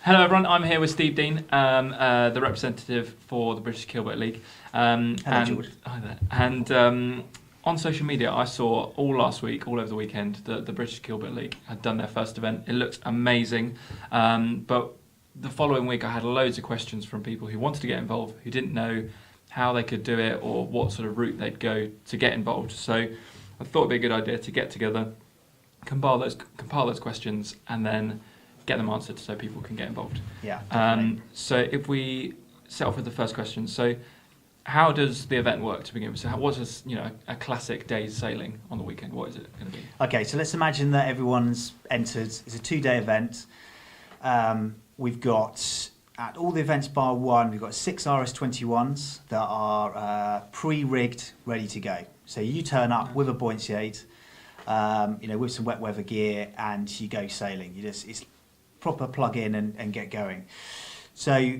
Hello everyone, I'm here with Steve Dean, the representative for the British Keelboat League. Hello, George. Hi there. And on social media I saw all last week, all over the weekend, that the British Keelboat League had done their first event. It looked amazing, but the following week I had loads of questions from people who wanted to get involved, who didn't know how they could do it or what sort of route they'd go to get involved. So I thought it'd be a good idea to get together, compile those questions, and then get them answered so people can get involved. Yeah. So if we set off with the first question, so how does the event work to begin with? So what is a classic day's sailing on the weekend? What is it going to be? Okay, so let's imagine that everyone's entered. It's a 2-day event. We've got, at all the events bar one, we've got 6 RS21s that are pre-rigged, ready to go. So you turn up with a buoyancy aid, with some wet weather gear, and you go sailing. It's proper plug in and get going. So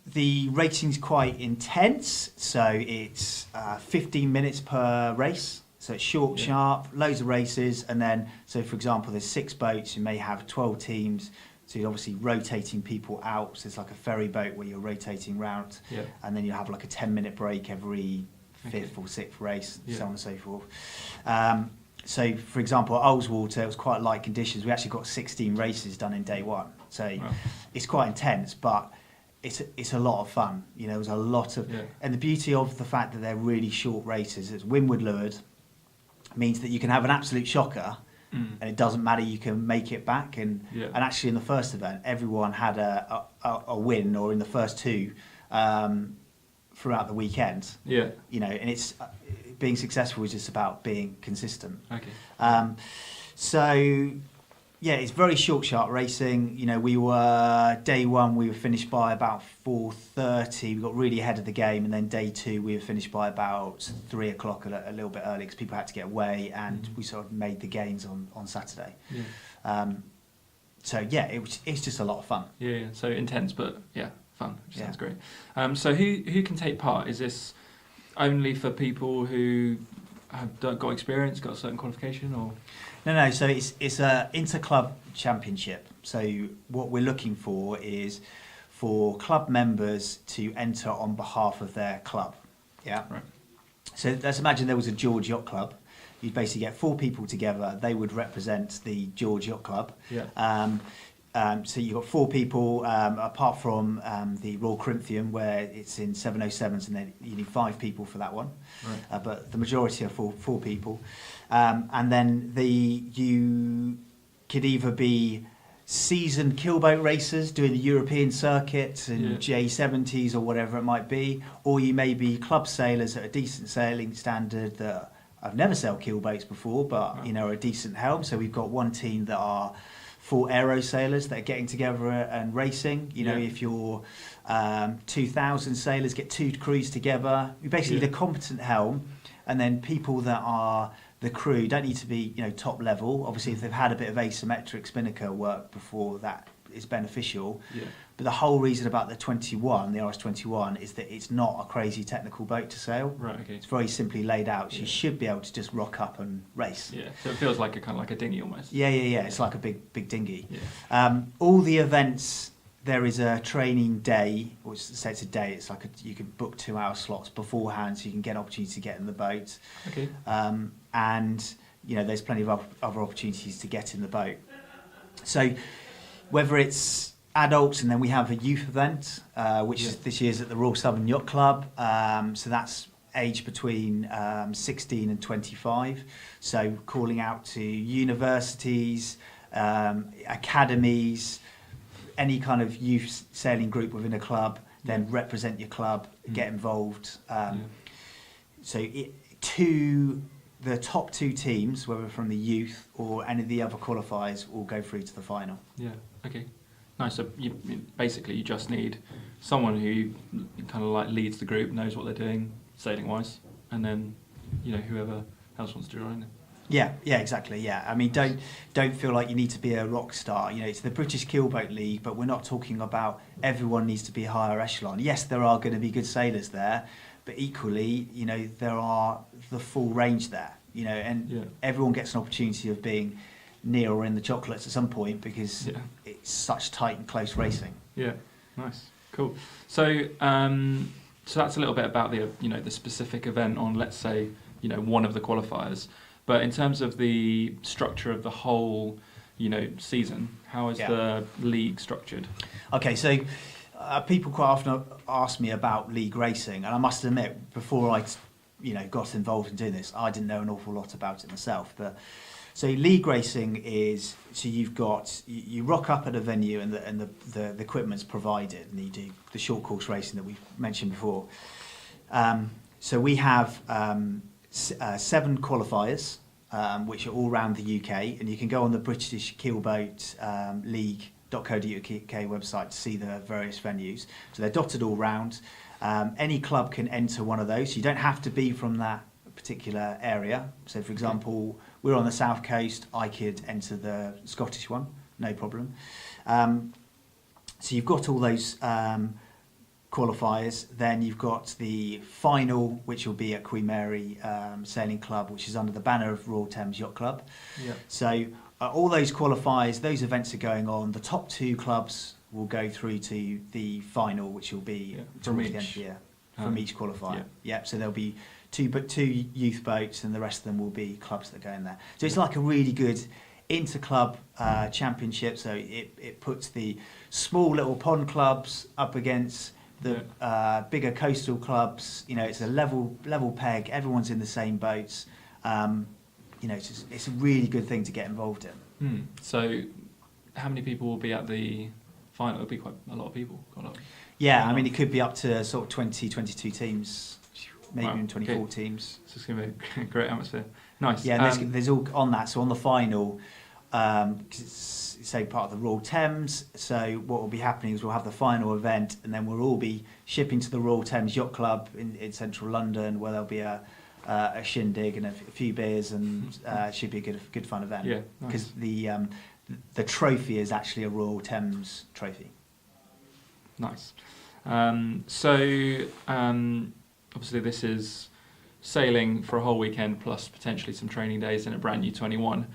the racing's quite intense, so it's 15 minutes per race, so it's short, sharp, loads of races, and then, so for example, there's 6 boats, you may have 12 teams, so you're obviously rotating people out, so it's like a ferry boat where you're rotating round, and then you have like a 10-minute break every 5th or 6th race, so on and so forth. So, for example, at Ullswater, it was quite light conditions. We actually got 16 races done in day one. So it's quite intense, but it's a lot of fun. It was a lot of... And the beauty of the fact that they're really short races, it's windward lured, means that you can have an absolute shocker, and it doesn't matter, you can make it back. And actually, in the first event, everyone had a win, or in the first 2, throughout the weekend. And it's... being successful is just about being consistent. It's very short, sharp racing. We were, day one, we were finished by about 4:30. We got really ahead of the game, and then day 2, we were finished by about 3 o'clock, a little bit early, because people had to get away, and we sort of made the gains on Saturday. It's just a lot of fun. So intense, but fun, which sounds great. So who can take part? Is this only for people who have got experience, got a certain qualification, or? No. So it's a inter-club championship. So what we're looking for is for club members to enter on behalf of their club. So let's imagine there was a George Yacht Club. You'd basically get 4 people together. They would represent the George Yacht Club. So you've got 4 people, apart from the Royal Corinthian, where it's in 707s, and then you need 5 people for that one. But the majority are 4 people. And then you could either be seasoned keelboat racers doing the European circuit and J70s or whatever it might be, or you may be club sailors at a decent sailing standard that I've never sailed keelboats before, but are a decent helm. So we've got one team that are 4 aero sailors that are getting together and racing. If you're 2,000 sailors, get 2 crews together. You basically need a competent helm, and then people that are the crew don't need to be top level. Obviously, if they've had a bit of asymmetric spinnaker work before, that is beneficial. But the whole reason about the RS21, is that it's not a crazy technical boat to sail. It's very simply laid out. So you should be able to just rock up and race. So it feels like kind of like a dinghy almost. It's like a big dinghy. All the events, there is a training day, or say it's a day. It's like you can book 2-hour slots beforehand, so you can get an opportunity to get in the boat. And there's plenty of other opportunities to get in the boat. So whether it's adults, and then we have a youth event, which is this year's at the Royal Southern Yacht Club. So that's aged between 16 and 25. So calling out to universities, academies, any kind of youth sailing group within a club, then represent your club, get involved. The top 2 teams, whether from the youth or any of the other qualifiers, will go through to the final. Nice. So you just need someone who kind of like leads the group, knows what they're doing sailing wise, and then whoever else wants to join. Yeah, exactly. I mean, don't feel like you need to be a rock star. It's the British Keelboat League, but we're not talking about everyone needs to be higher echelon. Yes, there are going to be good sailors there, but equally, there are the full range there. And everyone gets an opportunity of being near or in the chocolates at some point because Yeah. it's such tight and close racing. Yeah, nice, cool. So, so that's a little bit about the the specific event on, let's say, one of the qualifiers. But in terms of the structure of the whole, season, how is the league structured? Okay, so people quite often ask me about league racing, and I must admit, before I, got involved in doing this, I didn't know an awful lot about it myself. But so league racing is, so you rock up at a venue and the equipment's provided, and you do the short course racing that we've mentioned before. So we have 7 qualifiers, which are all around the UK, and you can go on the British Keelboat League.co.uk website to see the various venues. So they're dotted all round. Any club can enter one of those. So you don't have to be from that particular area. So, for example, we're on the south coast. I could enter the Scottish one, no problem. So you've got all those qualifiers. Then you've got the final, which will be at Queen Mary Sailing Club, which is under the banner of Royal Thames Yacht Club. Yep. So all those qualifiers, those events are going on. The top 2 clubs will go through to the final, which will be from towards the end of the year, from each qualifier. Yep. So there'll be two youth boats, and the rest of them will be clubs that go in there. So it's like a really good inter-club championship. So it puts the small little pond clubs up against the bigger coastal clubs. It's a level peg. Everyone's in the same boats. It's a really good thing to get involved in. So, how many people will be at the final? It'll be quite a lot of people. Yeah, I mean, it could be up to sort of 20, 22 teams, maybe even 24 okay. teams. So it's going to be a great atmosphere. Nice. Yeah, there's all on that. So on the final, because it's part of the Royal Thames, so what will be happening is we'll have the final event, and then we'll all be shipping to the Royal Thames Yacht Club in central London, where there'll be a shindig and a few beers, and it should be a good fun event. Yeah, because the trophy is actually a Royal Thames trophy. Nice. Obviously this is sailing for a whole weekend plus potentially some training days in a brand new 21.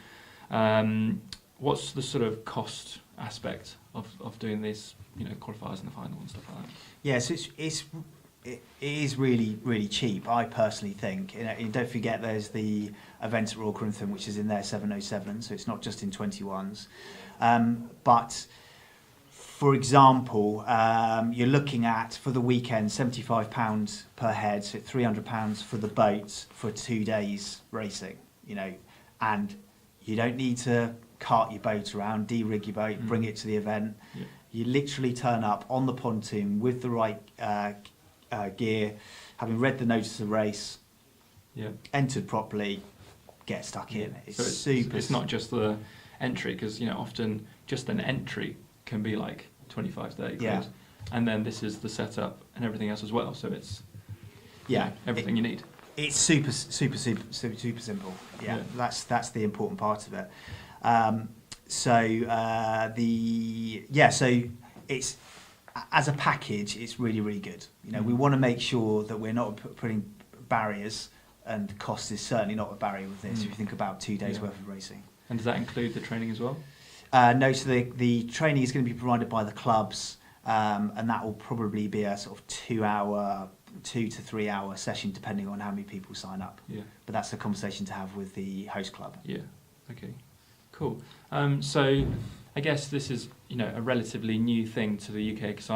What's the sort of cost aspect of doing these, qualifiers and the final and stuff like that? Yes, it is really, really cheap, I personally think. And don't forget there's the event at Royal Corinthian, which is in their 707, so it's not just in 21s. But, for example, you're looking at, for the weekend, £75 per head, so £300 for the boat for 2 days racing, and you don't need to cart your boat around, de-rig your boat, bring it to the event. Yeah. You literally turn up on the pontoon with the right gear, having read the notice of race, entered properly, get stuck in. It's super. It's not just the entry, because often just an entry can be like 25, 30 quid, and then this is the setup and everything else as well. So it's everything you need. It's super simple. Yeah. That's the important part of it. So it's, as a package, it's really, really good. We want to make sure that we're not putting barriers, and cost is certainly not a barrier with this. If you think about 2 days worth of racing. And does that include the training as well? No, so the training is going to be provided by the clubs, and that will probably be a sort of 2 to 3 hour session, depending on how many people sign up. Yeah. But that's a conversation to have with the host club. Yeah. Okay. Cool. So I guess this is a relatively new thing to the UK, because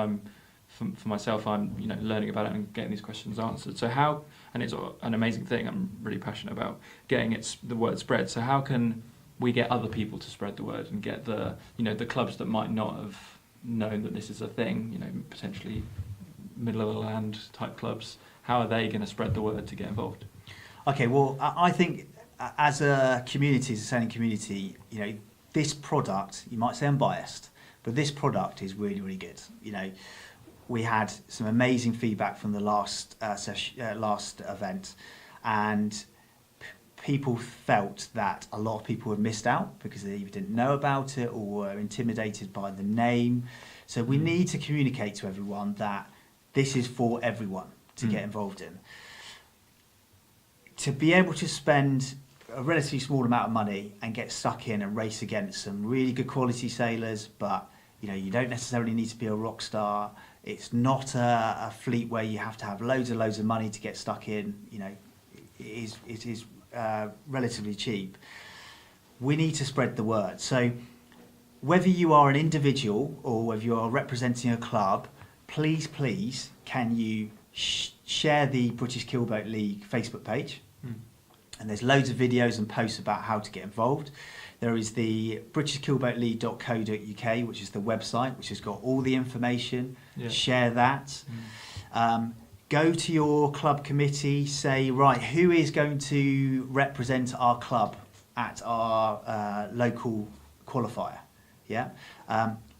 for myself I'm learning about it and getting these questions answered. So how, and it's an amazing thing, I'm really passionate about getting the word spread. So how can we get other people to spread the word and get the the clubs that might not have known that this is a thing, potentially middle of the land type clubs, how are they going to spread the word to get involved? Okay, well, I think as a community, as a sailing community, this product, you might say I'm biased, but this product is really, really good. We had some amazing feedback from the last event, and people felt that a lot of people had missed out because they either didn't know about it or were intimidated by the name. So we need to communicate to everyone that this is for everyone to get involved in. To be able to spend a relatively small amount of money and get stuck in and race against some really good quality sailors, but you don't necessarily need to be a rock star. It's not a fleet where you have to have loads of money to get stuck in. It is relatively cheap. We need to spread the word. So whether you are an individual or whether you are representing a club, please, can you share the British Keelboat League Facebook page? And there's loads of videos and posts about how to get involved. There is the britishkeelboatleague.co.uk, which is the website, which has got all the information. Yeah. Share that. Go to your club committee, say, right, who is going to represent our club at our local qualifier? Yeah.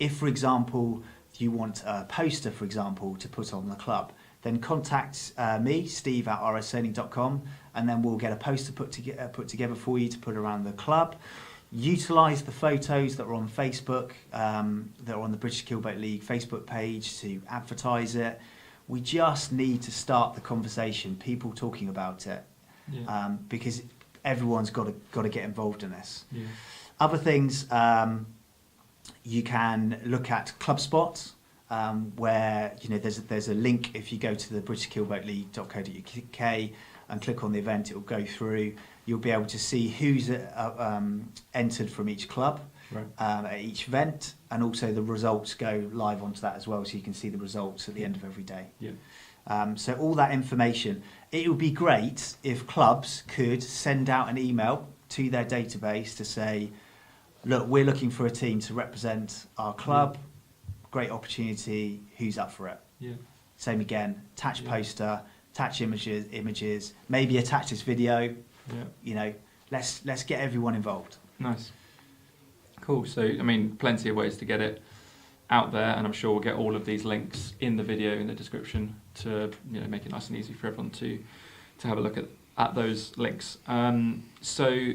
If, for example, you want a poster, for example, to put on the club, then contact me, Steve at rsailing.com, and then we'll get a poster put together for you to put around the club. Utilise the photos that are on Facebook, that are on the British Keelboat League Facebook page to advertise it. We just need to start the conversation, people talking about it, because everyone's got to get involved in this. Yeah. Other things, you can look at club spots, where there's a link. If you go to the britishkeelboatleague.co.uk and click on the event, it will go through. You'll be able to see who's entered from each club, right, at each event, and also the results go live onto that as well, so you can see the results at the end of every day. Yeah. So all that information. It would be great if clubs could send out an email to their database to say, look, we're looking for a team to represent our club. Great opportunity. Who's up for it? Yeah. Same again. Attach poster. Attach images. Maybe attach this video. Yeah. Let's get everyone involved. Nice. Cool. So plenty of ways to get it out there, and I'm sure we'll get all of these links in the video in the description to make it nice and easy for everyone to have a look at those links. So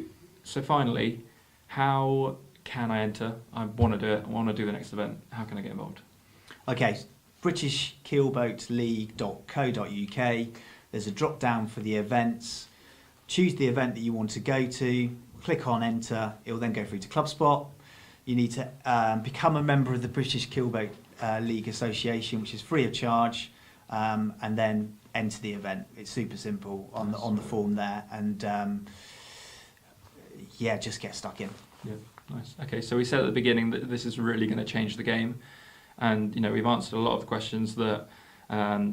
finally, how can I enter? I want to do it. I want to do the next event. How can I get involved? Okay, britishkeelboatleague.co.uk. There's a drop down for the events. Choose the event that you want to go to. Click on enter. It will then go through to ClubSpot. You need to become a member of the British Keelboat League Association, which is free of charge, and then enter the event. It's super simple on the form there, and just get stuck in. Yeah, nice. Okay, so we said at the beginning that this is really going to change the game, and we've answered a lot of the questions that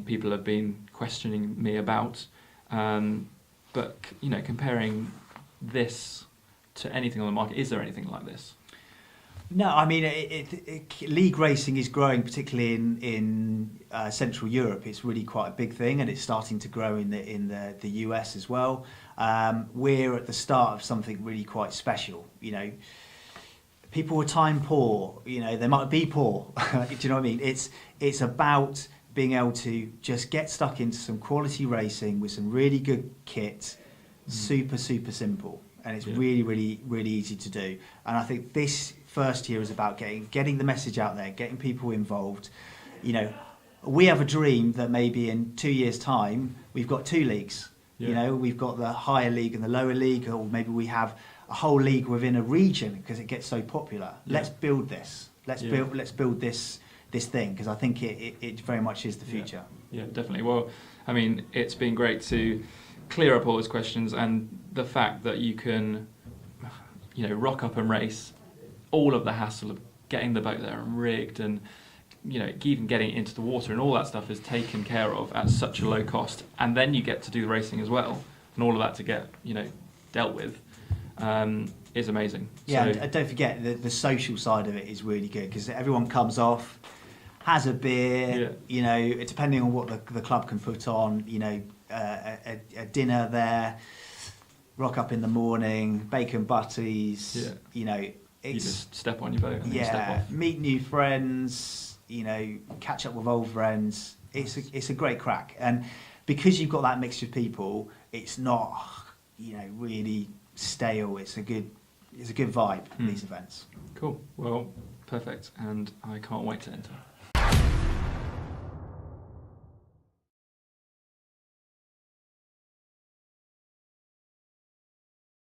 people have been questioning me about. But comparing this to anything on the market, is there anything like this? No, league racing is growing, particularly in Central Europe. It's really quite a big thing, and it's starting to grow in the US as well. We're at the start of something really quite special. People are time poor. They might be poor. Do you know what I mean? It's about being able to just get stuck into some quality racing with some really good kit, super simple, and it's really easy to do. And I think this first year is about getting the message out there, getting people involved. We have a dream that maybe in 2 years' time we've got two leagues. Yeah. We've got the higher league and the lower league, or maybe we have a whole league within a region because it gets so popular. Yeah. Let's build this. Let's build this thing, because I think it very much is the future. Yeah, definitely. Well, it's been great to clear up all those questions, and the fact that you can, rock up and race. All of the hassle of getting the boat there and rigged, and even getting it into the water and all that stuff is taken care of at such a low cost, and then you get to do the racing as well, and all of that to get dealt with is amazing. Yeah, so, and don't forget the social side of it is really good, because everyone comes off, has a beer, depending on what the club can put on, a dinner there, rock up in the morning, bacon butties, you just step on your boat and then step off. Meet new friends, catch up with old friends. It's a great crack, and because you've got that mixture of people, it's not really stale. It's a good vibe in these events. Cool. Well, perfect, and I can't wait to enter.